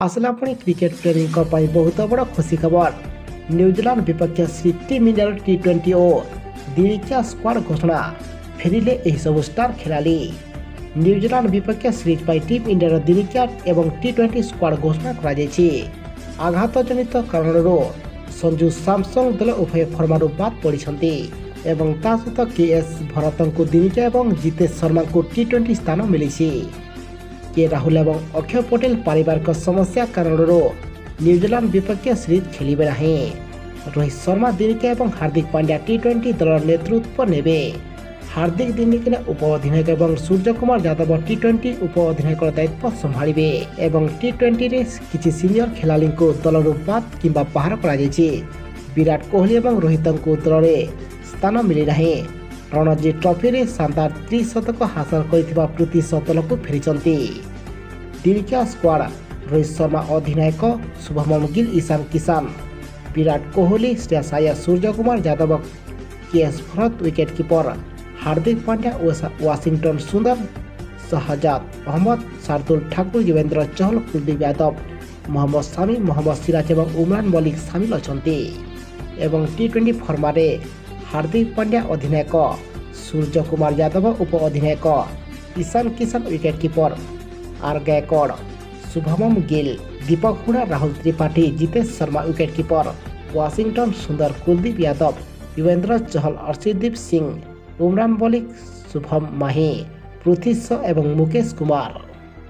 आसला पुणी क्रिकेट प्रेमी बहुत बड़ खुशी खबर। न्यूजीलैंड विपक्ष टीम इंडिया टी20 और दिनिकिया स्क्वाड घोषणा फेरिले एही सब स्टार खेलाड़ी। न्यूजीलैंड विपक्ष सीरीज पर टीम इंडिया दिनिकिया एवं टी20 स्क्वाड घोषणा करा आघात जनित कारण संजू सैमसन दल उभय फर्मारू बाद पड़ी एवं ता सहित केएस भरत को दिनिकिया एवं जितेश शर्मा को टी20 स्थान मिली। के राहुल एवं अक्षय पटेल पारिवारिक समस्या कारण न्यूजीलैंड विपक्ष सीरीज खेलिबे नाही। रोहित शर्मा दिनिकिया एवं हार्दिक पांड्या टी20 दल नेतृत्व नेबे। हार्दिक दिनिकिया उप अधिनायक एवं सूर्य कुमार यादव टी20 उप अधिनायक दायित्व संभाळिबे एवं टी20 रे किछि सीनियर खेलाड़ी को दलरू बाद किंबा बाहर करा जायछि। विराट कोहली एवं रोहित को दल में स्थान मिली नाही। रणजी ट्रॉफी रे शानदार त्रिशतक हासिल करथिबा पृथ्वी दल को फेरिचंती। दिनिकिया स्क्वाड रोहित शर्मा अधिनायक, Shubman Gill, Ishan Kishan, Virat Kohli, Shreyas Iyer, Surya Kumar Yadav, KS Bharat, wicket keeper Hardik Pandya, Washington Sundar, Shahzad Ahmad, Shardul Thakur, Yuvendra चहल, कुलदीप यादव, मोहम्मद शामी, मोहम्मद सिराज एवं उमरान मलिक सामिल अछंती। एवं टी20 फर्मारे हार्दिक पांड्या अधिनायक, सूर्य कुमार यादव उप अधिनायक, Ishan Kishan wicket keeper, R Gaikwad, Shubman Gill, Deepak Hooda, Rahul Tripathi, Jitesh Sharma wicket keeper, Washington Sundar, Kuldeep Yadav, Yuvendra चहल, अर्शदीप सिंह, उमरान मलिक, शुभम माही, पृथ्वी शॉ एवं मुकेश कुमार।